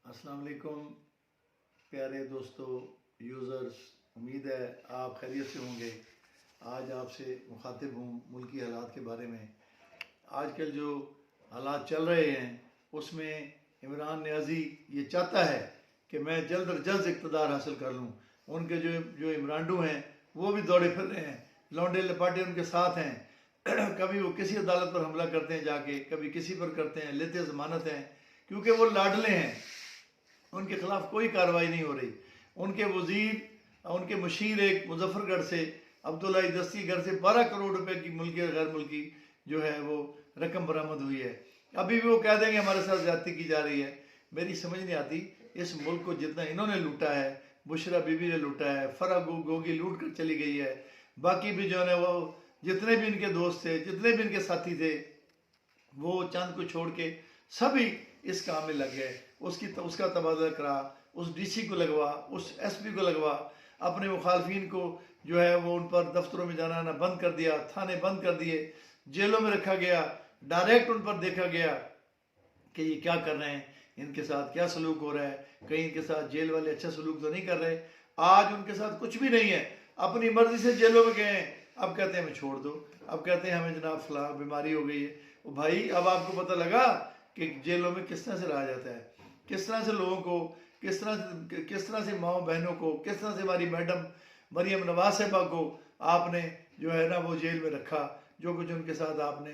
अस्सलाम वालेकुम प्यारे दोस्तों यूज़र्स, उम्मीद है आप खैरियत से होंगे। आज आपसे मुखातिब हूँ मुल्की हालात के बारे में। आजकल जो हालात चल रहे हैं उसमें इमरान नियाज़ी ये चाहता है कि मैं जल्द अज जल्द इक़्तिदार हासिल कर लूँ। उनके जो जो इमरानडू हैं वो भी दौड़े फिर रहे हैं, लौंडे लपाटे उनके साथ हैं। कभी वो किसी अदालत पर हमला करते हैं जाके, कभी किसी पर करते हैं, लेते ज़मानत हैं, क्योंकि वो लाडले हैं। उनके खिलाफ कोई कार्रवाई नहीं हो रही। उनके वजीर, उनके मुशीर एक मुजफ्फरगढ़ से अब्दुल्ला दस्ती घर से 12 करोड़ रुपए की मुल्की और गैर मुल्की जो है वो रकम बरामद हुई है। अभी भी वो कह देंगे हमारे साथ ज्यादती की जा रही है। मेरी समझ नहीं आती, इस मुल्क को जितना इन्होंने लूटा है, बुशरा बीबी ने लूटा है, फरा गोगी लूट कर चली गई है, बाकी भी जो है वो जितने भी इनके दोस्त थे, जितने भी इनके साथी थे, वो चंद को छोड़ के सभी इस काम में लग गए। उसका तबादला करा, उस डीसी को लगवा, उस एसपी को लगवा, अपने मुखालफिन को जो है वो उन पर दफ्तरों में जाना आना बंद कर दिया, थाने बंद कर दिए, जेलों में रखा गया। डायरेक्ट उन पर देखा गया कि ये क्या कर रहे हैं, इनके साथ क्या सलूक हो रहा है, कहीं इनके साथ जेल वाले अच्छा सलूक तो नहीं कर रहे। आज उनके साथ कुछ भी नहीं है, अपनी मर्जी से जेलों में गए हैं। अब कहते हैं हमें छोड़ दो, अब कहते हैं हमें जनाब फला बीमारी हो गई है। भाई अब आपको पता लगा कि जेलों में किस तरह से रहा जाता है, किस तरह से लोगों को, किस तरह से माओ बहनों को, किस तरह से हमारी मैडम मरियम नवाज साहबा को आपने जो है ना वो जेल में रखा, जो कुछ उनके साथ आपने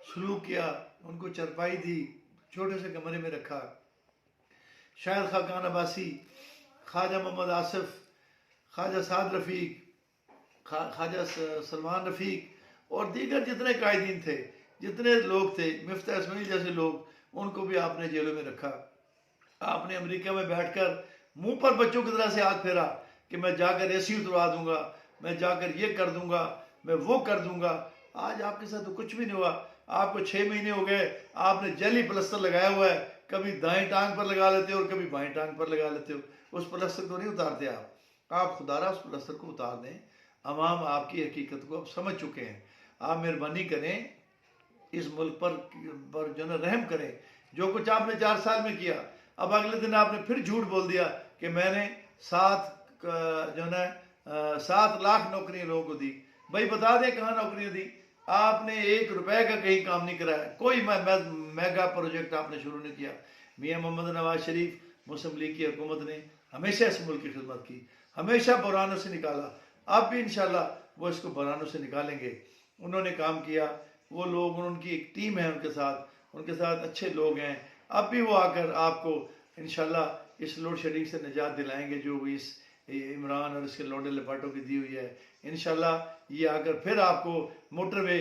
सलूक किया, उनको चरपाई दी, छोटे से कमरे में रखा। शायद खाकान अब्बासी, ख्वाजा मोहम्मद आसिफ, ख्वाजा साद रफ़ीक, ख्वाजा सलमान रफ़ीक और दीगर जितने कायदीन थे, जितने लोग थे, मिफ्ता इस्माइल जैसे लोग, उनको भी आपने जेलों में रखा। आपने अमेरिका में बैठकर मुंह पर बच्चों की तरह से हाथ फेरा कि मैं जाकर एसी उतरवा दूंगा, मैं जाकर ये कर दूंगा, मैं वो कर दूंगा। आज आपके साथ तो कुछ भी नहीं हुआ। आपको 6 महीने हो गए, आपने जेली प्लस्तर लगाया हुआ है, कभी दाएं टांग पर लगा लेते हो और कभी बाएं टांग पर लगा लेते हो। उस प्लस्तर को नहीं उतारते आप खुदारा उस प्लस्तर को उतार दें। अवाम आपकी हकीकत को अब समझ चुके हैं। आप मेहरबानी करें, इस मुल्क पर जो है रहम करें। जो कुछ आपने 4 साल में किया, अब अगले दिन आपने फिर झूठ बोल दिया कि मैंने 7 लाख नौकरियां लोगों को दी। भाई बता दें कहाँ नौकरियां दी। आपने 1 रुपए का कहीं काम नहीं कराया, कोई मेगा प्रोजेक्ट आपने शुरू नहीं किया। मियाँ मोहम्मद नवाज शरीफ, मुस्लिम लीग की हुकूमत ने हमेशा इस मुल्क की खिदमत की, हमेशा बुरानों से निकाला। अब भी इंशाल्लाह वो इसको बुरानों से निकालेंगे। उन्होंने काम किया, वो लोग, उनकी एक टीम है उनके साथ अच्छे लोग हैं। अब भी वो आकर आपको इंशाल्लाह इस लोड शेडिंग से निजात दिलाएंगे जो इस इमरान और इसके लौंडे लपाटों की दी हुई है। इंशाल्लाह ये आकर फिर आपको मोटरवे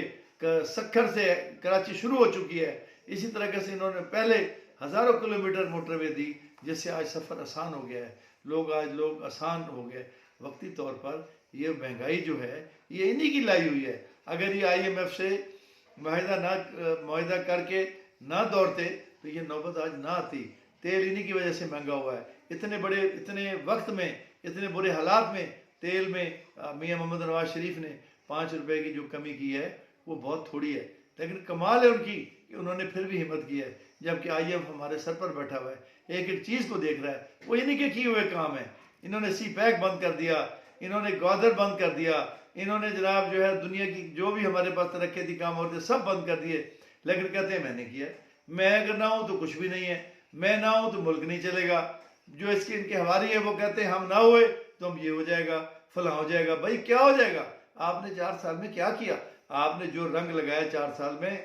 सक्खर से कराची शुरू हो चुकी है, इसी तरह से इन्होंने पहले हज़ारों किलोमीटर मोटरवे दी, जिससे आज सफ़र आसान हो गया है। लोग आसान हो गए। वक्ती तौर पर ये महंगाई जो है ये इन्हीं की लाई हुई है। अगर ये IMF से मुआहिदा करके ना दौड़ते तो ये नौबत आज ना आती। तेल इन्हीं की वजह से महंगा हुआ है। इतने वक्त में, इतने बुरे हालात में तेल में मियाँ मोहम्मद नवाज शरीफ ने 5 रुपए की जो कमी की है वो बहुत थोड़ी है, लेकिन कमाल है उनकी कि उन्होंने फिर भी हिम्मत की है। जबकि IMF हमारे सर पर बैठा हुआ है, एक एक चीज़ को देख रहा है। वो इन्हीं के किए हुए काम है। इन्होंने CPEC बंद कर दिया, इन्होंने ग्वादर बंद कर दिया, इन्होंने जनाब जो है दुनिया की जो भी हमारे पास तरक्की थी काम होते सब बंद कर दिए। लेकिन कहते हैं मैंने किया। मैं अगर ना हूं तो कुछ भी नहीं है, मैं ना हूं तो मुल्क नहीं चलेगा। जो इनके हवारी है वो कहते हैं हम ना हुए तो हम ये हो जाएगा, फला हो जाएगा। भाई क्या हो जाएगा? आपने 4 साल में क्या किया? आपने जो रंग लगाया 4 साल में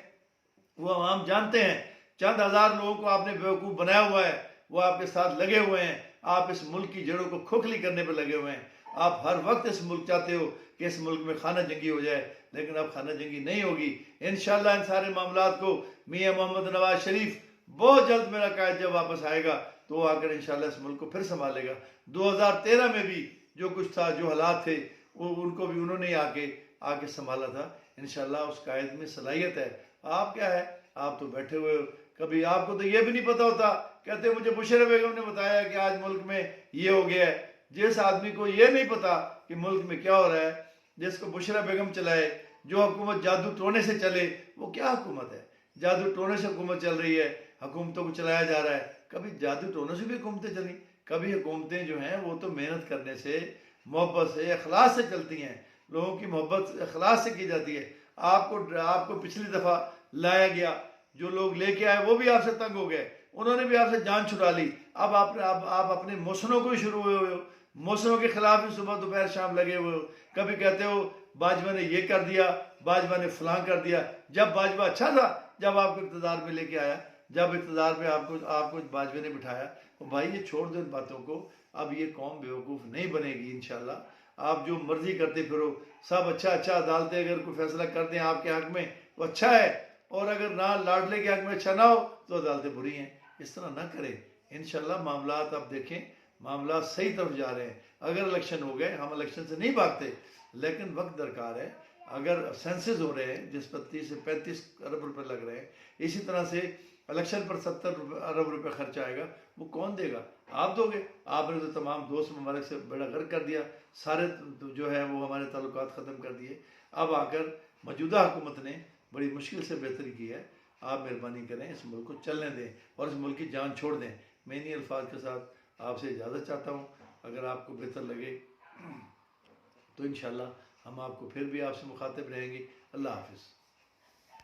वो आवाम जानते हैं। चंद हजार लोगों को आपने बेवकूफ़ बनाया हुआ है, वो आपके साथ लगे हुए हैं। आप इस मुल्क की जड़ों को खोखली करने पर लगे हुए हैं। आप हर वक्त इस मुल्क चाहते हो कि इस मुल्क में खाना जंगी हो जाए, लेकिन अब खाना जंगी नहीं होगी। इंशाल्लाह इन सारे मामलात को मियाँ मोहम्मद नवाज शरीफ बहुत जल्द, मेरा कायद जब वापस आएगा तो वो आकर इंशाल्लाह इस मुल्क को फिर संभालेगा। 2013 में भी जो कुछ था, जो हालात थे, वो उनको भी उन्होंने आके संभाला था। इंशाल्लाह उस कायद में सलाहियत है। आप क्या है, आप तो बैठे हुए हो। कभी आपको तो ये भी नहीं पता होता। कहते मुझे बुशरा बेगम ने बताया कि आज मुल्क में ये हो गया है। जिस आदमी को ये नहीं पता कि मुल्क में क्या हो रहा है, जिसको बुशरा बेगम चलाए, जो हुकूमत जादू टोने से चले, वो क्या हुकूमत है? जादू टोने से हुकूमत चल रही है, हुकूमतों को चलाया जा रहा है। कभी जादू टोनों से भी हुकूमतें चली, कभी हुकूमतें जो हैं वो तो मेहनत करने से, मोहब्बत से, अखलास से चलती हैं। लोगों की मोहब्बत अखलास से की जाती है। आपको पिछली दफ़ा लाया गया, जो लोग लेके आए वो भी आपसे तंग हो गए, उन्होंने भी आपसे जान छुड़ा ली। अब आप अपने मौसनों को ही शुरू हुए हो, मौसनों के खिलाफ ही सुबह दोपहर शाम लगे हुए हो। कभी कहते हो बाजवा ने ये कर दिया, बाजवा ने फलां कर दिया। जब बाजवा अच्छा था, जब आपको इक़्तिदार में लेके आया, जब इक़्तिदार में आपको आपको बाजवे ने बिठाया, तो भाई ये छोड़ दो इन बातों को। अब ये कौम बेवकूफ़ नहीं बनेगी इंशाल्लाह। आप जो मर्जी करते फिरो, सब अच्छा अच्छा अदालतें अगर कोई फैसला कर दें आपके हक में तो अच्छा है, और अगर ना लाडले के हक में अच्छा ना हो तो अदालतें बुरी हैं। इस तरह ना करें। इंशाल्लाह मामलात आप देखें, मामला सही तरफ जा रहे हैं। अगर इलेक्शन हो गए, हम इलेक्शन से नहीं भागते, लेकिन वक्त दरकार है। अगर सेंसेस हो रहे हैं जिस पर 30 से 35 अरब रुपए लग रहे हैं, इसी तरह से इलेक्शन पर 70 अरब रुपए खर्च आएगा, वो कौन देगा? आप दोगे। आपने तो तमाम दोस्त ममालिक से बड़ा गर्क कर दिया, सारे जो है वो हमारे ताल्लुकात ख़त्म कर दिए। अब आकर मौजूदा हुकूमत ने बड़ी मुश्किल से बेहतरी की है। आप मेहरबानी करें, इस मुल्क को चलने दें और इस मुल्क की जान छोड़ दें। मैं इन्हीं अल्फाज के साथ आपसे इजाज़त चाहता हूँ। अगर आपको बेहतर लगे तो इंशाल्लाह हम आपको फिर भी आपसे मुखातिब रहेंगे। अल्लाह हाफिज़।